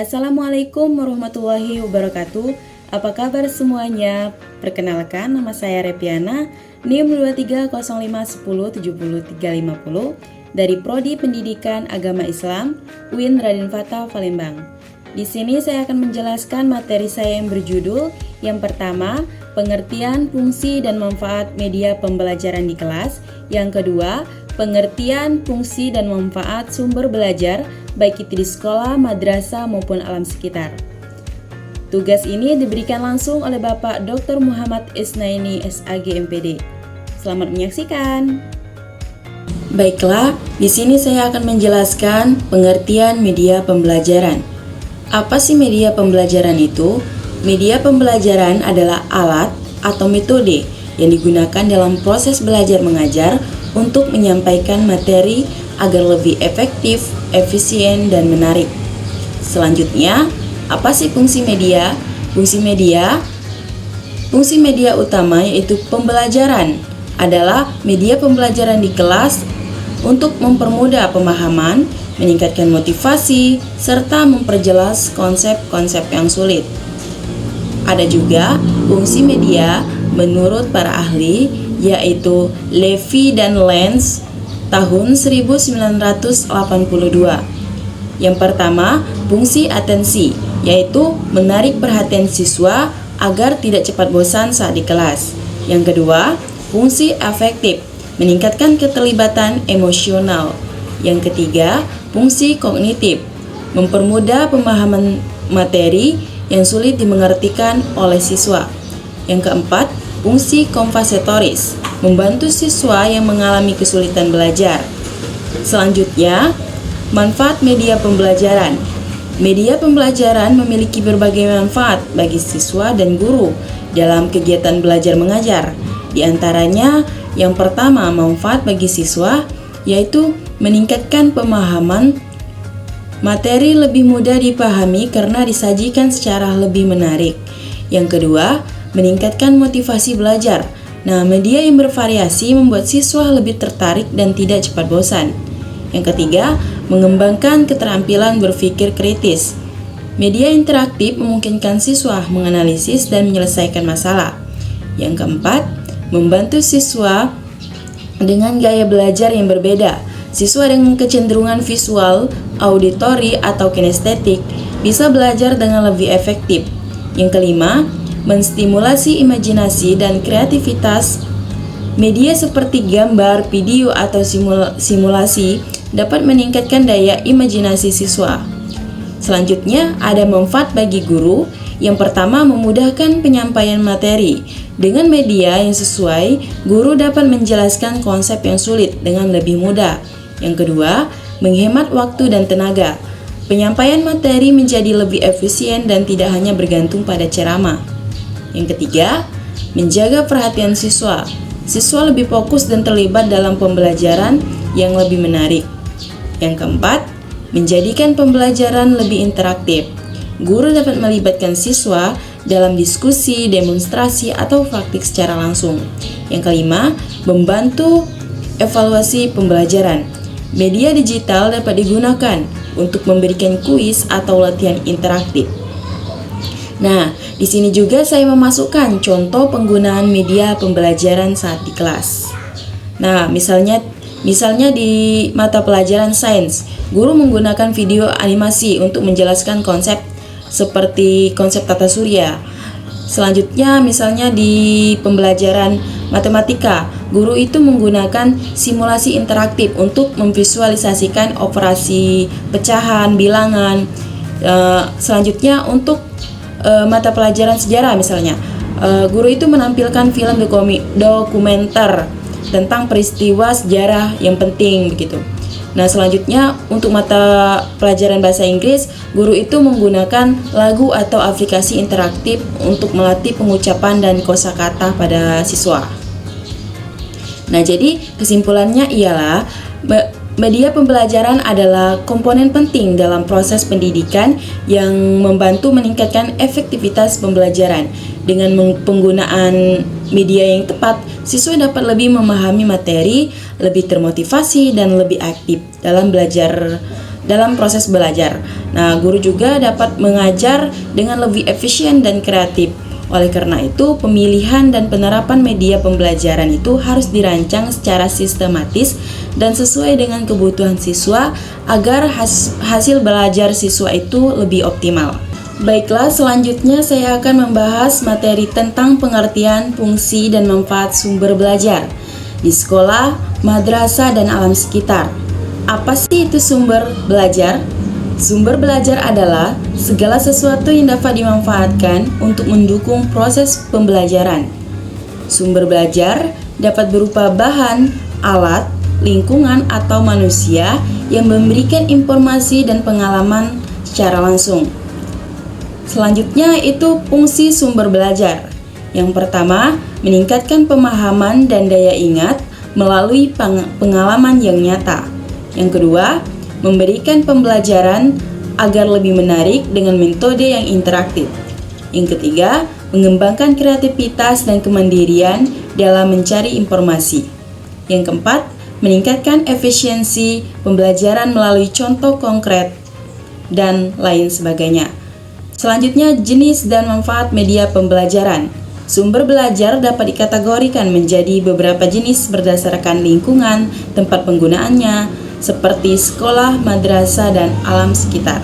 Assalamualaikum warahmatullahi wabarakatuh. Apa kabar semuanya? Perkenalkan, nama saya Repiana, NIM 2305107350 dari Prodi Pendidikan Agama Islam, UIN Raden Fatah, Palembang. Di sini saya akan menjelaskan materi saya yang berjudul yang pertama, pengertian, fungsi, dan manfaat media pembelajaran di kelas. Yang kedua, pengertian, fungsi, dan manfaat sumber belajar baik itu di sekolah, madrasah, maupun alam sekitar. Tugas ini diberikan langsung oleh Bapak Dr. Muhammad Isnaini SAG MPD. Selamat menyaksikan. Baiklah, di sini saya akan menjelaskan pengertian media pembelajaran. Apa sih media pembelajaran itu? Media pembelajaran adalah alat atau metode yang digunakan dalam proses belajar mengajar untuk menyampaikan materi agar lebih efektif, efisien, dan menarik. Selanjutnya, apa sih fungsi media? Fungsi media utama yaitu pembelajaran adalah media pembelajaran di kelas untuk mempermudah pemahaman, meningkatkan motivasi, serta memperjelas konsep-konsep yang sulit. Ada juga fungsi media menurut para ahli yaitu Levy dan Lenz tahun 1982. Yang pertama, fungsi atensi, yaitu menarik perhatian siswa agar tidak cepat bosan saat di kelas. Yang kedua, fungsi afektif, meningkatkan keterlibatan emosional. Yang ketiga, fungsi kognitif, mempermudah pemahaman materi yang sulit dimengertikan oleh siswa. Yang keempat, fungsi kompensatoris, membantu siswa yang mengalami kesulitan belajar. Selanjutnya, manfaat media pembelajaran. Media pembelajaran memiliki berbagai manfaat bagi siswa dan guru dalam kegiatan belajar mengajar. Di antaranya, yang pertama, manfaat bagi siswa yaitu meningkatkan pemahaman materi lebih mudah dipahami karena disajikan secara lebih menarik. Yang kedua, meningkatkan motivasi belajar. Nah, media yang bervariasi membuat siswa lebih tertarik dan tidak cepat bosan. Yang ketiga, mengembangkan keterampilan berpikir kritis. Media interaktif memungkinkan siswa menganalisis dan menyelesaikan masalah. Yang keempat, membantu siswa dengan gaya belajar yang berbeda. Siswa dengan kecenderungan visual, auditori, atau kinestetik bisa belajar dengan lebih efektif. Yang kelima, menstimulasi imajinasi dan kreativitas. Media seperti gambar, video, atau simulasi dapat meningkatkan daya imajinasi siswa. Selanjutnya, ada manfaat bagi guru. Yang pertama, memudahkan penyampaian materi. Dengan media yang sesuai, guru dapat menjelaskan konsep yang sulit dengan lebih mudah. Yang kedua, menghemat waktu dan tenaga. Penyampaian materi menjadi lebih efisien dan tidak hanya bergantung pada ceramah. Yang ketiga, menjaga perhatian siswa. Siswa lebih fokus dan terlibat dalam pembelajaran yang lebih menarik. Yang keempat, menjadikan pembelajaran lebih interaktif. Guru dapat melibatkan siswa dalam diskusi, demonstrasi, atau praktik secara langsung. Yang kelima, membantu evaluasi pembelajaran. Media digital dapat digunakan untuk memberikan kuis atau latihan interaktif. Nah, di sini juga saya memasukkan contoh penggunaan media pembelajaran saat di kelas. Nah, misalnya di mata pelajaran sains, guru menggunakan video animasi untuk menjelaskan konsep seperti konsep tata surya. Selanjutnya, misalnya di pembelajaran matematika, guru itu menggunakan simulasi interaktif untuk memvisualisasikan operasi pecahan, bilangan. Selanjutnya, untuk mata pelajaran sejarah misalnya, guru itu menampilkan film dokumenter tentang peristiwa sejarah yang penting begitu. Nah, selanjutnya untuk mata pelajaran bahasa Inggris, guru itu menggunakan lagu atau aplikasi interaktif untuk melatih pengucapan dan kosakata pada siswa. Nah, jadi kesimpulannya ialah media pembelajaran adalah komponen penting dalam proses pendidikan yang membantu meningkatkan efektivitas pembelajaran. Dengan penggunaan media yang tepat, siswa dapat lebih memahami materi, lebih termotivasi, dan lebih aktif dalam proses belajar. Nah, guru juga dapat mengajar dengan lebih efisien dan kreatif. Oleh karena itu, pemilihan dan penerapan media pembelajaran itu harus dirancang secara sistematis dan sesuai dengan kebutuhan siswa agar hasil belajar siswa itu lebih optimal. Baiklah, selanjutnya saya akan membahas materi tentang pengertian, fungsi, dan manfaat sumber belajar di sekolah, madrasah, dan alam sekitar. Apa sih itu sumber belajar? Sumber belajar adalah segala sesuatu yang dapat dimanfaatkan untuk mendukung proses pembelajaran. Sumber belajar dapat berupa bahan, alat, lingkungan, atau manusia yang memberikan informasi dan pengalaman secara langsung. Selanjutnya itu fungsi sumber belajar. Yang pertama, meningkatkan pemahaman dan daya ingat melalui pengalaman yang nyata. Yang kedua, memberikan pembelajaran agar lebih menarik dengan metode yang interaktif. Yang ketiga, mengembangkan kreativitas dan kemandirian dalam mencari informasi. Yang keempat, meningkatkan efisiensi pembelajaran melalui contoh konkret dan lain sebagainya. Selanjutnya, jenis dan manfaat media pembelajaran. Sumber belajar dapat dikategorikan menjadi beberapa jenis berdasarkan lingkungan, tempat penggunaannya, seperti sekolah, madrasah, dan alam sekitar.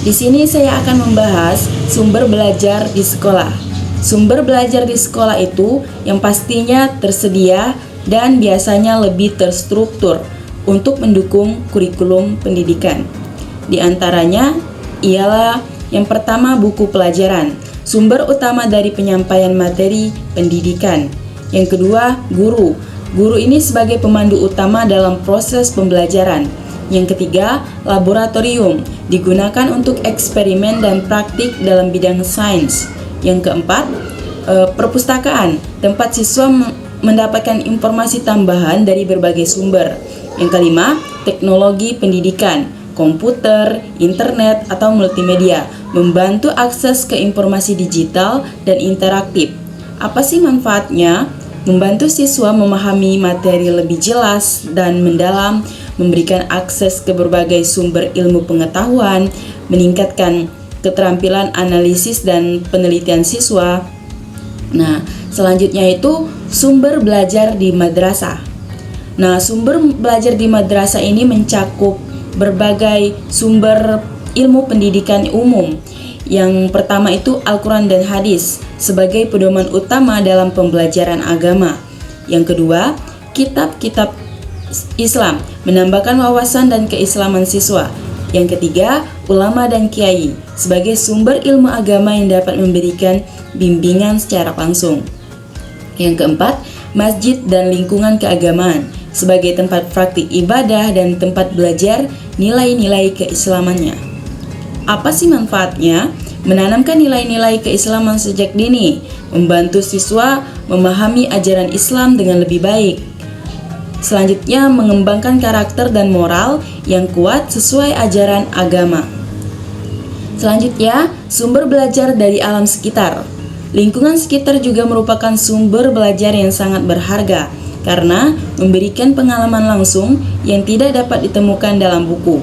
Di sini saya akan membahas sumber belajar di sekolah. Sumber belajar di sekolah itu yang pastinya tersedia dan biasanya lebih terstruktur untuk mendukung kurikulum pendidikan. Di antaranya ialah yang pertama, buku pelajaran, sumber utama dari penyampaian materi pendidikan. Yang kedua, guru. Guru ini sebagai pemandu utama dalam proses pembelajaran. Yang ketiga, laboratorium, digunakan untuk eksperimen dan praktik dalam bidang sains. Yang keempat, perpustakaan, tempat siswa mendapatkan informasi tambahan dari berbagai sumber. Yang kelima, teknologi pendidikan, komputer, internet, atau multimedia, membantu akses ke informasi digital dan interaktif. Apa sih manfaatnya? Membantu siswa memahami materi lebih jelas dan mendalam, memberikan akses ke berbagai sumber ilmu pengetahuan, meningkatkan keterampilan analisis dan penelitian siswa. Nah, selanjutnya itu sumber belajar di madrasah. Nah, sumber belajar di madrasah ini mencakup berbagai sumber ilmu pendidikan umum. Yang pertama itu Al-Quran dan Hadis sebagai pedoman utama dalam pembelajaran agama. Yang kedua, kitab-kitab Islam menambahkan wawasan dan keislaman siswa. Yang ketiga, ulama dan kiai sebagai sumber ilmu agama yang dapat memberikan bimbingan secara langsung. Yang keempat, masjid dan lingkungan keagamaan sebagai tempat praktik ibadah dan tempat belajar nilai-nilai keislamannya. Apa sih manfaatnya? Menanamkan nilai-nilai keislaman sejak dini, membantu siswa memahami ajaran Islam dengan lebih baik. Selanjutnya, mengembangkan karakter dan moral yang kuat sesuai ajaran agama. Selanjutnya, sumber belajar dari alam sekitar. Lingkungan sekitar juga merupakan sumber belajar yang sangat berharga karena memberikan pengalaman langsung yang tidak dapat ditemukan dalam buku.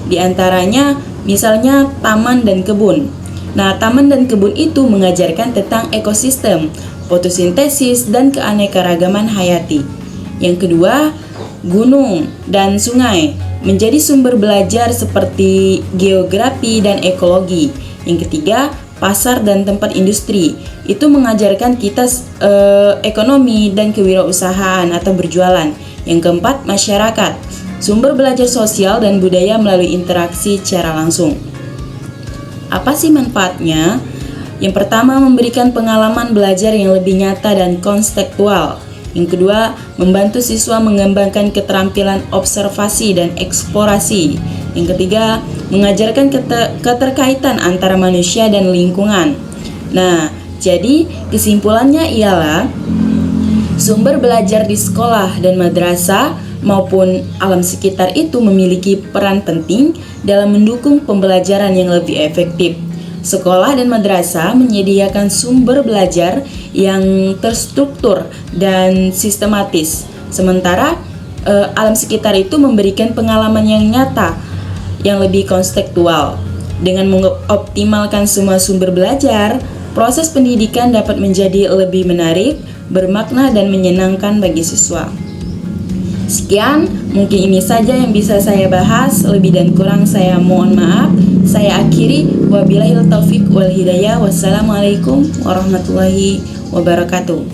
Di antaranya, misalnya taman dan kebun. Nah, taman dan kebun itu mengajarkan tentang ekosistem, fotosintesis, dan keanekaragaman hayati. Yang kedua, gunung dan sungai menjadi sumber belajar seperti geografi dan ekologi. Yang ketiga, pasar dan tempat industri. Itu mengajarkan kita ekonomi dan kewirausahaan atau berjualan. Yang keempat, masyarakat. Sumber belajar sosial dan budaya melalui interaksi secara langsung. Apa sih manfaatnya? Yang pertama, memberikan pengalaman belajar yang lebih nyata dan konstekstual. Yang kedua, membantu siswa mengembangkan keterampilan observasi dan eksplorasi. Yang ketiga, mengajarkan keterkaitan antara manusia dan lingkungan. Nah, jadi kesimpulannya ialah sumber belajar di sekolah dan madrasah maupun alam sekitar itu memiliki peran penting dalam mendukung pembelajaran yang lebih efektif. Sekolah dan madrasah menyediakan sumber belajar yang terstruktur dan sistematis. Sementara alam sekitar itu memberikan pengalaman yang nyata yang lebih konstekstual. Dengan mengoptimalkan semua sumber belajar, proses pendidikan dapat menjadi lebih menarik, bermakna, dan menyenangkan bagi siswa. Sekian, mungkin ini saja yang bisa saya bahas. Lebih dan kurang saya mohon maaf. Saya akhiri, wabillahil taufik wal hidayah. Wassalamualaikum warahmatullahi wabarakatuh.